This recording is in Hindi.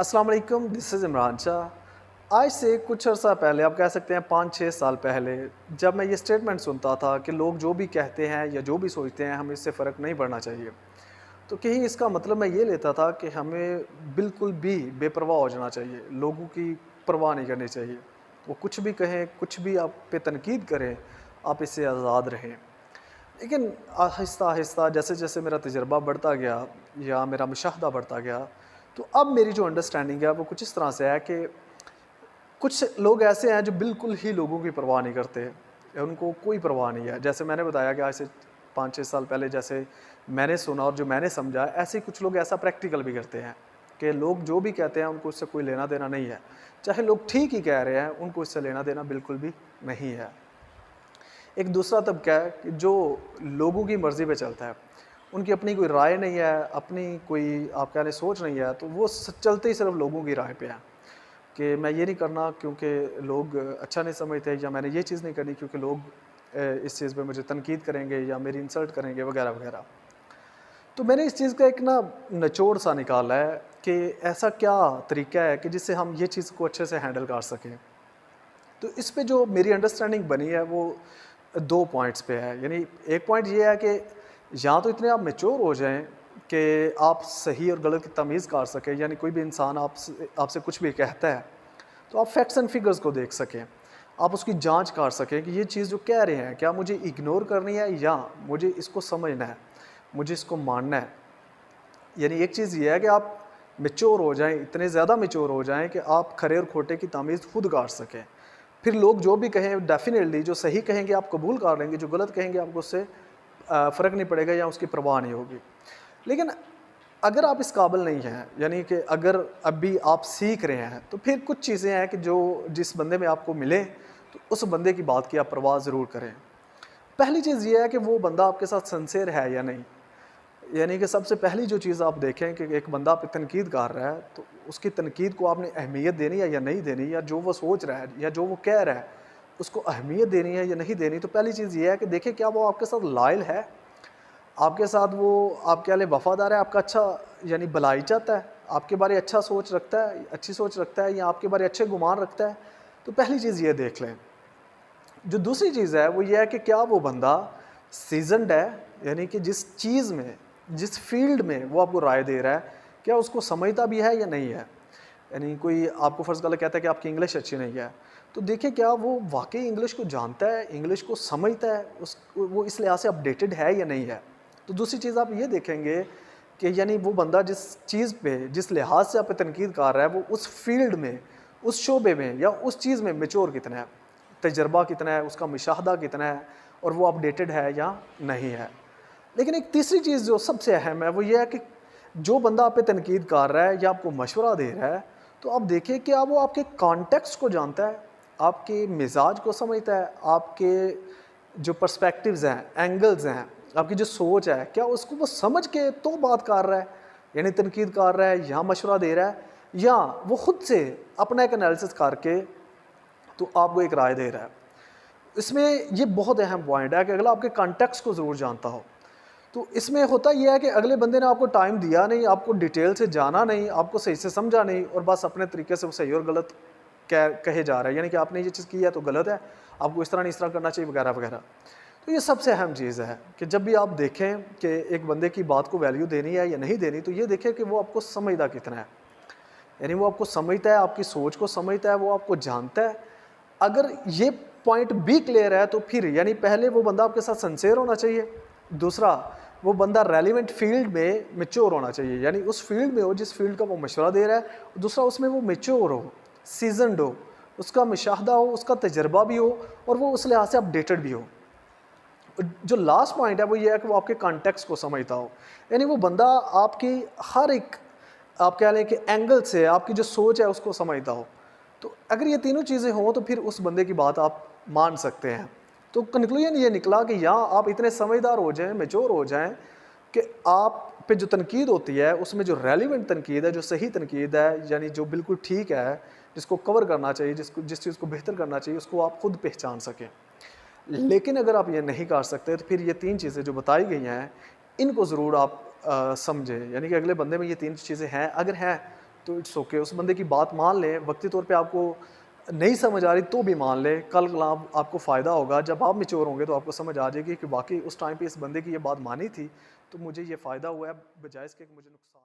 अस्सलाम वालेकुम, दिस इज़ इमरान शाह। आज से कुछ अर्सा पहले, आप कह सकते हैं 5-6 साल पहले, जब मैं ये स्टेटमेंट सुनता था कि लोग जो भी कहते हैं या जो भी सोचते हैं हमें इससे फ़र्क नहीं पड़ना चाहिए, तो कहीं इसका मतलब मैं ये लेता था कि हमें बिल्कुल भी बेपरवाह हो जाना चाहिए, लोगों की परवाह नहीं करनी चाहिए। वो कुछ भी कहें, कुछ भी आप पे तनकीद करें, आप इससे आज़ाद रहें। लेकिन आहिस्ता-आहिस्ता जैसे-जैसे मेरा तजुर्बा बढ़ता गया या मेरा मुशाहदा बढ़ता गया, तो अब मेरी जो अंडरस्टैंडिंग है वो कुछ इस तरह से है कि कुछ लोग ऐसे हैं जो बिल्कुल ही लोगों की परवाह नहीं करते या उनको कोई परवाह नहीं है। जैसे मैंने बताया कि आज से 5-6 साल पहले जैसे मैंने सुना और जो मैंने समझा, ऐसे ही कुछ लोग ऐसा प्रैक्टिकल भी करते हैं कि लोग जो भी कहते हैं उनको उससे कोई लेना-देना नहीं है। चाहे लोग ठीक ही कह रहे हैं, उनको इससे लेना-देना बिल्कुल भी नहीं है। एक दूसरा तबका है कि जो लोगों की मर्ज़ी पे चलता है, उनकी अपनी कोई राय नहीं है, अपनी कोई आप कह लें सोच नहीं है, तो वो चलते ही सिर्फ लोगों की राय पे हैं कि मैं ये नहीं करना क्योंकि लोग अच्छा नहीं समझते, या मैंने ये चीज़ नहीं करनी क्योंकि लोग इस चीज़ पे मुझे तनकीद करेंगे या मेरी इंसल्ट करेंगे वगैरह वगैरह। तो मैंने इस चीज़ का एक ना निचोड़ सा निकाला है कि ऐसा क्या तरीका है कि जिससे हम ये चीज़ को अच्छे से हैंडल कर सकें। तो इस पे जो मेरी अंडरस्टैंडिंग बनी है वो 2 पॉइंट्स पे है। यानी एक पॉइंट ये है कि या तो इतने आप मैच्योर हो जाएँ कि आप सही और गलत की तमीज़ कर सकें, यानी कोई भी इंसान आपसे कुछ भी कहता है, तो आप फैक्ट्स एंड फिगर्स को देख सकें। आप उसकी जाँच कर सकें कि ये चीज़ जो कह रहे हैं, क्या मुझे इग्नोर करनी है या मुझे इसको समझना है, मुझे इसको मानना है। यानी एक चीज़ ये है कि आप मैच्योर हो जाएँ, इतने ज़्यादा मैच्योर हो जाएँ कि आप खरे और खोटे की तमीज़ खुद कर सकें। फिर लोग जो भी कहें डेफ़िनेटली जो सही कहेंगे आप कबूल कर लेंगे, जो गलत कहेंगे आपको उससे फ़र्क नहीं पड़ेगा या उसकी परवाह नहीं होगी। लेकिन अगर आप इस काबिल नहीं हैं, यानी कि अगर अभी आप सीख रहे हैं, तो फिर कुछ चीज़ें हैं कि जो जिस बंदे में आपको मिले, तो उस बंदे की बात की आप परवाह ज़रूर करें। पहली चीज़ ये है कि वो बंदा आपके साथ सिंसियर है या नहीं। यानी कि सबसे पहली जो चीज़ आप देखें कि एक बंदा आप पे तनकीद कर रहा है, तो उसकी तनकीद को आपने अहमियत देनी है या नहीं देनी, या जो वो सोच रहा है या जो वो कह रहा है, उसको अहमियत देनी है या नहीं देनी। तो पहली चीज़ ये है कि देखें क्या वो आपके साथ लॉयल है, आपके साथ वो आप कह लें वफ़ादार है, आपका अच्छा यानी भलाई चाहता है, आपके बारे अच्छा सोच रखता है, अच्छी सोच रखता है, या आपके बारे अच्छे गुमान रखता है। तो पहली चीज़ ये देख लें। जो दूसरी चीज़ है वो ये है कि क्या वो बंदा सीज़न्ड है, यानी कि जिस चीज़ में, जिस फ़ील्ड में वो आपको राय दे रहा है, क्या उसको समझता भी है या नहीं है। यानी कोई आपको फ़र्ज़ गलत कहता है कि आपकी इंग्लिश अच्छी नहीं है, तो देखिए क्या वो वाक़ई इंग्लिश को जानता है, इंग्लिश को समझता है, वो इस लिहाज से अपडेटेड है या नहीं है। तो दूसरी चीज़ आप ये देखेंगे कि यानी वो बंदा जिस चीज़ पे, जिस लिहाज से आप पे तनकीद कर रहा है, वो उस फ़ील्ड में, उस शोबे में या उस चीज़ में मैच्योर कितना है, तजर्बा कितना है, उसका मुशाहदा कितना है, और वो अपडेटेड है या नहीं है। लेकिन एक तीसरी चीज़ जो सबसे अहम है वो ये है कि जो बंदा आप पे तनकीद कर रहा है या आपको मशवरा दे रहा है, तो आप देखिए क्या वो आपके कॉन्टेक्स्ट को जानता है, आपके मिजाज को समझता है, आपके जो पर्सपेक्टिव्स हैं, एंगल्स हैं, आपकी जो सोच है, क्या उसको वो समझ के तो बात कर रहा है, यानी तनकीद कर रहा है या मशवरा दे रहा है, या वो खुद से अपना एक एनालिसिस करके तो आपको एक राय दे रहा है। इसमें ये बहुत अहम पॉइंट है कि अगला आपके कॉन्टेक्स्ट को ज़रूर जानता हो। तो इसमें होता ये है कि अगले बंदे ने आपको टाइम दिया नहीं, आपको डिटेल से जाना नहीं, आपको सही से समझा नहीं, और बस अपने तरीके से वो सही और गलत कहे जा रहा है, यानी कि आपने ये चीज़ की है तो गलत है, आपको इस तरह नहीं इस तरह करना चाहिए वगैरह वगैरह। तो ये सबसे अहम चीज़ है कि जब भी आप देखें कि एक बंदे की बात को वैल्यू देनी है या नहीं देनी, तो ये देखें कि वो आपको समझदा कितना है, यानी वो आपको समझता है, आपकी सोच को समझता है, वो आपको जानता है। अगर ये पॉइंट भी क्लियर है तो फिर यानी पहले वो बंदा आपके साथ सिंसियर होना चाहिए, दूसरा वो बंदा रेलिवेंट फील्ड में मैच्योर होना चाहिए, यानी उस फील्ड में हो जिस फील्ड का वो मशवरा दे रहा है, दूसरा उसमें वो मैच्योर हो, सीजनड हो, उसका मुशाहदा हो, उसका तजर्बा भी हो, और वो उस लिहाज से अपडेटेड भी हो। जो लास्ट पॉइंट है वो ये है कि वो आपके कॉन्टेक्स्ट को समझता हो, यानी वो बंदा आपकी हर एक आप कह लें कि एंगल से आपकी जो सोच है उसको समझता हो। तो अगर ये तीनों चीज़ें हों तो फिर उस बंदे की बात आप मान सकते हैं। तो कंक्लूजन ये निकला कि या आप इतने समझदार हो जाएं, मैच्योर हो जाएं कि आप पे जो तनकीद होती है उसमें जो रेलिवेंट तनकीद है, जो सही तनकीद है, यानी जो बिल्कुल ठीक है, जिसको कवर करना चाहिए, जिस चीज़ को बेहतर करना चाहिए, उसको आप खुद पहचान सकें। लेकिन अगर आप ये नहीं कर सकते तो फिर ये 3 चीज़ें जो बताई गई हैं, इनको ज़रूर आप समझें, यानी कि अगले बंदे में ये 3 चीज़ें हैं, अगर हैं तो इट्स ओके, उस बंदे की बात मान लें, वक़्ती तौर पे आपको नहीं समझ आ रही तो भी मान लें, कल आपको फ़ायदा होगा, जब आप मैच्योर होंगे तो आपको समझ आ जाएगी कि वाक़ई उस टाइम पे इस बंदे की ये बात मानी थी, तो मुझे ये फ़ायदा हुआ है, बजाए इसके कि मुझे नुकसान